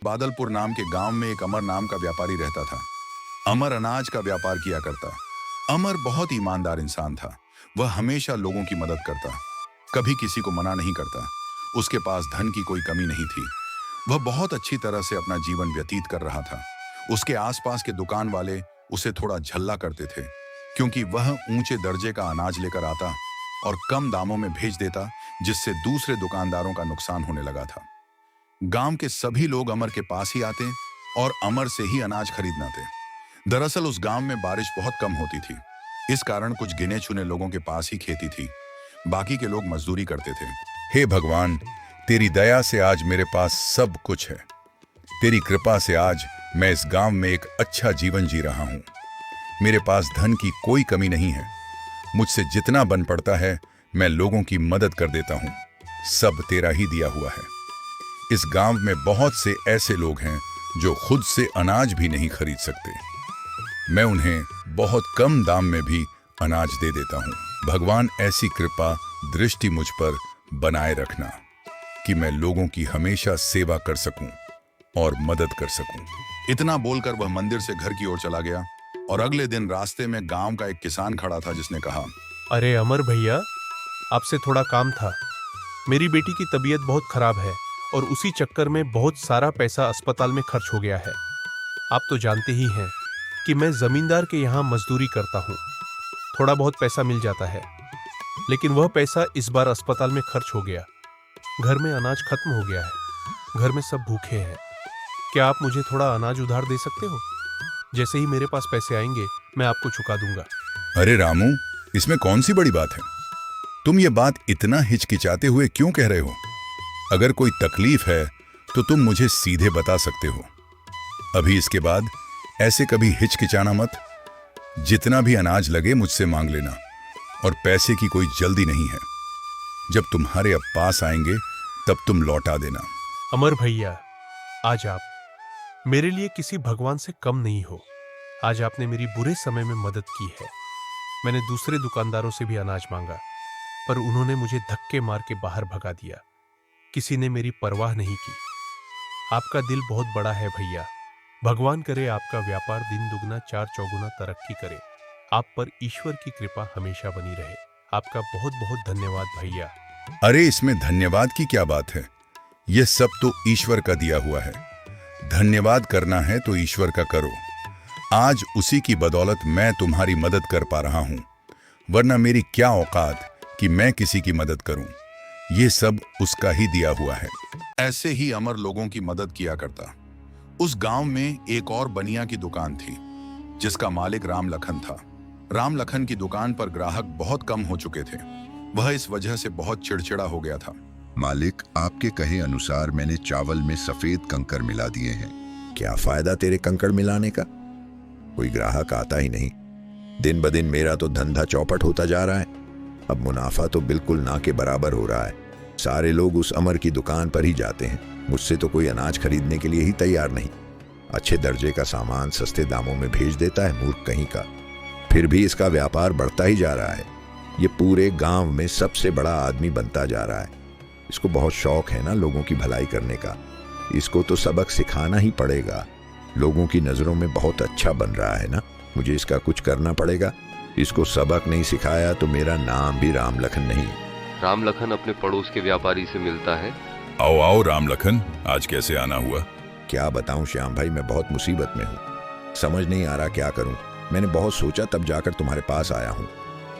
बादलपुर नाम के गांव में एक अमर नाम का व्यापारी रहता था। अमर अनाज का व्यापार किया करता। अमर बहुत ईमानदार इंसान था। वह हमेशा लोगों की मदद करता, कभी किसी को मना नहीं करता। उसके पास धन की कोई कमी नहीं थी। वह बहुत अच्छी तरह से अपना जीवन व्यतीत कर रहा था। उसके आसपास के दुकान वाले उसे थोड़ा झल्ला करते थे, क्योंकि वह ऊंचे दर्जे का अनाज लेकर आता और कम दामों में भेज देता, जिससे दूसरे दुकानदारों का नुकसान होने लगा था। गांव के सभी लोग अमर के पास ही आते और अमर से ही अनाज खरीदना थे। दरअसल उस गांव में बारिश बहुत कम होती थी। इस कारण कुछ गिने चुने लोगों के पास ही खेती थी, बाकी के लोग मजदूरी करते थे। हे भगवान, तेरी दया से आज मेरे पास सब कुछ है। तेरी कृपा से आज मैं इस गांव में एक अच्छा जीवन जी रहा हूं। मेरे पास धन की कोई कमी नहीं है। मुझसे जितना बन पड़ता है मैं लोगों की मदद कर देता हूं। सब तेरा ही दिया हुआ है। इस गांव में बहुत से ऐसे लोग हैं जो खुद से अनाज भी नहीं खरीद सकते। मैं उन्हें बहुत कम दाम में भी अनाज दे देता हूं। भगवान, ऐसी कृपा दृष्टि मुझ पर बनाए रखना कि मैं लोगों की हमेशा सेवा कर सकूं और मदद कर सकूं। इतना बोलकर वह मंदिर से घर की ओर चला गया और अगले दिन रास्ते में गांव का एक किसान खड़ा था, जिसने कहा, अरे अमर भैया, आपसे थोड़ा काम था। मेरी बेटी की तबीयत बहुत खराब है और उसी चक्कर में बहुत सारा पैसा अस्पताल में खर्च हो गया है। आप तो जानते ही हैं कि मैं जमींदार के यहाँ मजदूरी करता हूँ। थोड़ा बहुत पैसा मिल जाता है, लेकिन वह पैसा इस बार अस्पताल में खर्च हो गया। घर में अनाज खत्म हो गया है। घर में सब भूखे हैं। क्या आप मुझे थोड़ा अनाज उधार दे सकते हो? जैसे ही मेरे पास पैसे आएंगे मैं आपको चुका दूंगा। अरे रामू, इसमें कौन सी बड़ी बात है? तुम ये बात इतना हिचकिचाते हुए क्यों कह रहे हो? अगर कोई तकलीफ है तो तुम मुझे सीधे बता सकते हो। अभी इसके बाद ऐसे कभी हिचकिचाना मत। जितना भी अनाज लगे मुझसे मांग लेना, और पैसे की कोई जल्दी नहीं है। जब तुम्हारे अब पास आएंगे तब तुम लौटा देना। अमर भैया, आज आप मेरे लिए किसी भगवान से कम नहीं हो। आज आपने मेरी बुरे समय में मदद की है। मैंने दूसरे दुकानदारों से भी अनाज मांगा, पर उन्होंने मुझे धक्के मार के बाहर भगा दिया। किसी ने मेरी परवाह नहीं की। आपका दिल बहुत बड़ा है भैया। भगवान करे आपका व्यापार दिन दुगना चार चौगुना तरक्की करे। आप पर ईश्वर की कृपा हमेशा बनी रहे। आपका बहुत बहुत धन्यवाद भैया। अरे, इसमें धन्यवाद की क्या बात है? यह सब तो ईश्वर का दिया हुआ है। धन्यवाद करना है तो ईश्वर का करो। आज उसी की बदौलत मैं तुम्हारी मदद कर पा रहा हूं, वरना मेरी क्या औकात कि मैं किसी की मदद करूं। ये सब उसका ही दिया हुआ है। ऐसे ही अमर लोगों की मदद किया करता। उस गांव में एक और बनिया की दुकान थी, जिसका मालिक राम लखन था। राम लखन की दुकान पर ग्राहक बहुत कम हो चुके थे। वह इस वजह से बहुत चिड़चिड़ा हो गया था। मालिक, आपके कहे अनुसार मैंने चावल में सफेद कंकर मिला दिए हैं। क्या फायदा तेरे कंकड़ मिलाने का? कोई ग्राहक आता ही नहीं। दिन ब दिन मेरा तो धंधा चौपट होता जा रहा है। अब मुनाफा तो बिल्कुल ना के बराबर हो रहा है। सारे लोग उस अमर की दुकान पर ही जाते हैं। मुझसे तो कोई अनाज खरीदने के लिए ही तैयार नहीं। अच्छे दर्जे का सामान सस्ते दामों में भेज देता है, मूर्ख कहीं का। फिर भी इसका व्यापार बढ़ता ही जा रहा है। ये पूरे गांव में सबसे बड़ा आदमी बनता जा रहा है। इसको बहुत शौक है ना लोगों की भलाई करने का। इसको तो सबक सिखाना ही पड़ेगा। लोगों की नजरों में बहुत अच्छा बन रहा है ना, मुझे इसका कुछ करना पड़ेगा। इसको सबक नहीं सिखाया तो मेरा नाम भी राम लखन नहीं। राम लखन अपने पड़ोस के व्यापारी से मिलता है। आओ आओ राम लखन, आज कैसे आना हुआ? क्या बताऊं श्याम भाई, मैं बहुत मुसीबत में हूँ। समझ नहीं आ रहा क्या करूं। मैंने बहुत सोचा तब जाकर तुम्हारे पास आया हूँ।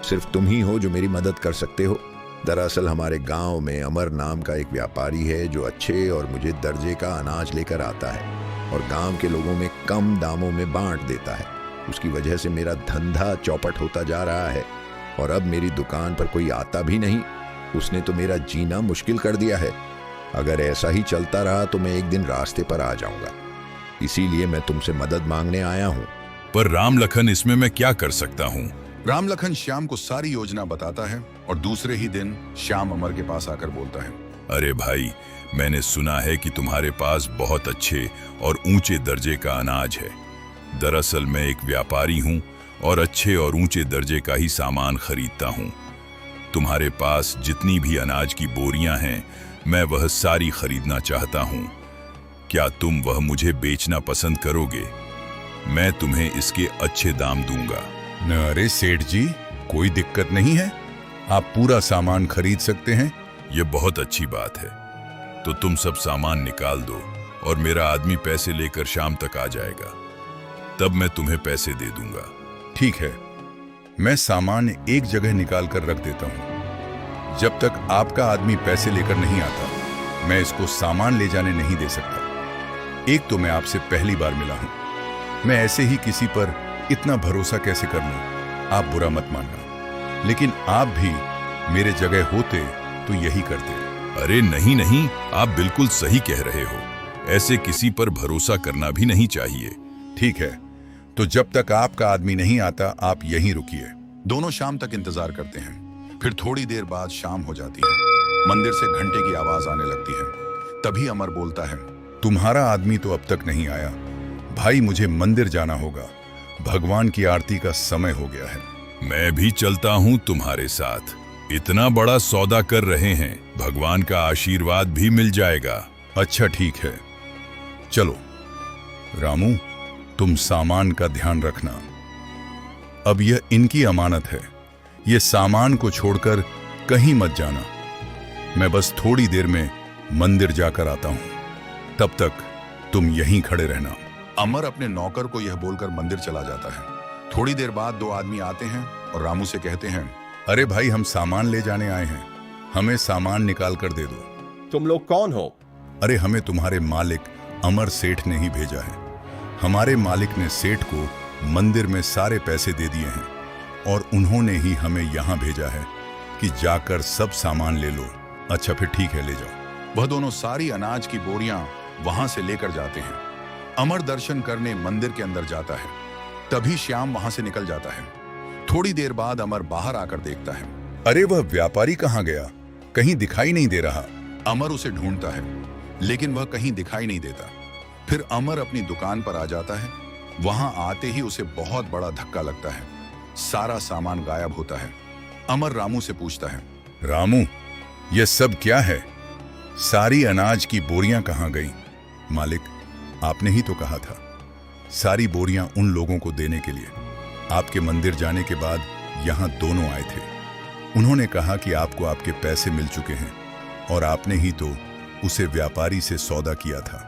सिर्फ तुम ही हो जो मेरी मदद कर सकते हो। दरअसल हमारे गांव में अमर नाम का एक व्यापारी है जो अच्छे और मुझे दर्जे का अनाज लेकर आता है और गांव के लोगों में कम दामों में बांट देता है। उसकी वजह से मेरा धंधा चौपट होता जा रहा है और अब मेरी दुकान पर कोई आता भी नहीं। उसने तो मेरा जीना मुश्किल कर दिया है। अगर ऐसा ही चलता रहा तो मैं एक दिन रास्ते पर आ जाऊंगा। इसीलिए मैं तुमसे मदद मांगने आया हूँ। पर राम लखन, इसमें मैं क्या कर सकता हूँ? राम लखन श्याम को सारी योजना बताता है और दूसरे ही दिन श्याम अमर के पास आकर बोलता है, अरे भाई, मैंने सुना है कि तुम्हारे पास बहुत अच्छे और ऊंचे दर्जे का अनाज है। दरअसल मैं एक व्यापारी हूँ और अच्छे और ऊंचे दर्जे का ही सामान खरीदता हूँ। तुम्हारे पास जितनी भी अनाज की बोरियां हैं, मैं वह सारी खरीदना चाहता हूँ। क्या तुम वह मुझे बेचना पसंद करोगे? मैं तुम्हें इसके अच्छे दाम दूंगा। न अरे सेठ जी, कोई दिक्कत नहीं है, आप पूरा सामान खरीद सकते हैं। यह बहुत अच्छी बात है। तो तुम सब सामान निकाल दो और मेरा आदमी पैसे लेकर शाम तक आ जाएगा, तब मैं तुम्हें पैसे दे दूंगा। ठीक है, मैं सामान एक जगह निकाल कर रख देता हूं। जब तक आपका आदमी पैसे लेकर नहीं आता, मैं इसको सामान ले जाने नहीं दे सकता। एक तो मैं आपसे पहली बार मिला हूं, मैं ऐसे ही किसी पर इतना भरोसा कैसे कर लूं? आप बुरा मत मानना, लेकिन आप भी मेरे जगह होते तो यही करते। अरे नहीं नहीं, आप बिल्कुल सही कह रहे हो, ऐसे किसी पर भरोसा करना भी नहीं चाहिए। ठीक है, तो जब तक आपका आदमी नहीं आता आप यहीं रुकिए। दोनों शाम तक इंतजार करते हैं। फिर थोड़ी देर बाद शाम हो जाती है। मंदिर से घंटे की आवाज आने लगती है। तभी अमर बोलता है, तुम्हारा आदमी तो अब तक नहीं आया। भाई, मुझे मंदिर जाना होगा, भगवान की आरती का समय हो गया है। मैं भी चलता हूँ तुम्हारे साथ। इतना बड़ा सौदा कर रहे हैं, भगवान का आशीर्वाद भी मिल जाएगा। अच्छा ठीक है, चलो। रामू, तुम सामान का ध्यान रखना। अब यह इनकी अमानत है, ये सामान को छोड़कर कहीं मत जाना। मैं बस थोड़ी देर में मंदिर जाकर आता हूं, तब तक तुम यहीं खड़े रहना। अमर अपने नौकर को यह बोलकर मंदिर चला जाता है। थोड़ी देर बाद दो आदमी आते हैं और रामू से कहते हैं, अरे भाई, हम सामान ले जाने आए हैं, हमें सामान निकाल कर दे दो। तुम लोग कौन हो? अरे हमें तुम्हारे मालिक अमर सेठ ने ही भेजा है। हमारे मालिक ने सेठ को मंदिर में सारे पैसे दे दिए हैं और उन्होंने ही हमें यहाँ भेजा है कि जाकर सब सामान ले लो। अच्छा फिर ठीक है, ले जाओ। वह दोनों सारी अनाज की बोरियां वहां से लेकर जाते हैं। अमर दर्शन करने मंदिर के अंदर जाता है। तभी श्याम वहां से निकल जाता है। थोड़ी देर बाद अमर बाहर आकर देखता है। अरे वह व्यापारी कहाँ गया? कहीं दिखाई नहीं दे रहा। अमर उसे ढूंढता है, लेकिन वह कहीं दिखाई नहीं देता। फिर अमर अपनी दुकान पर आ जाता है। वहां आते ही उसे बहुत बड़ा धक्का लगता है। सारा सामान गायब होता है। अमर रामू से पूछता है, रामू, यह सब क्या है? सारी अनाज की बोरियां कहाँ गईं? मालिक, आपने ही तो कहा था सारी बोरियां उन लोगों को देने के लिए। आपके मंदिर जाने के बाद यहाँ दोनों आए थे। उन्होंने कहा कि आपको आपके पैसे मिल चुके हैं और आपने ही तो उसे व्यापारी से सौदा किया था।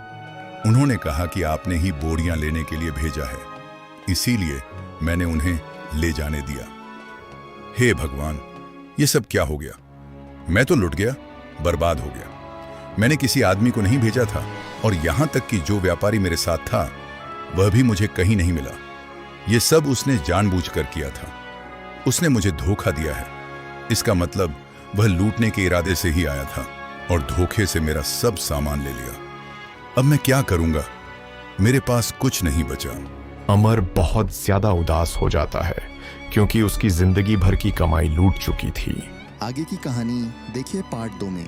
उन्होंने कहा कि आपने ही बोरियां लेने के लिए भेजा है, इसीलिए मैंने उन्हें ले जाने दिया। हे भगवान, ये सब क्या हो गया? मैं तो लुट गया, बर्बाद हो गया। मैंने किसी आदमी को नहीं भेजा था और यहां तक कि जो व्यापारी मेरे साथ था वह भी मुझे कहीं नहीं मिला। ये सब उसने जानबूझकर किया था। उसने मुझे धोखा दिया है। इसका मतलब वह लूटने के इरादे से ही आया था और धोखे से मेरा सब सामान ले लिया। अब मैं क्या करूंगा? मेरे पास कुछ नहीं बचा। अमर बहुत ज्यादा उदास हो जाता है क्योंकि उसकी जिंदगी भर की कमाई लूट चुकी थी। आगे की कहानी देखिए पार्ट 2 में।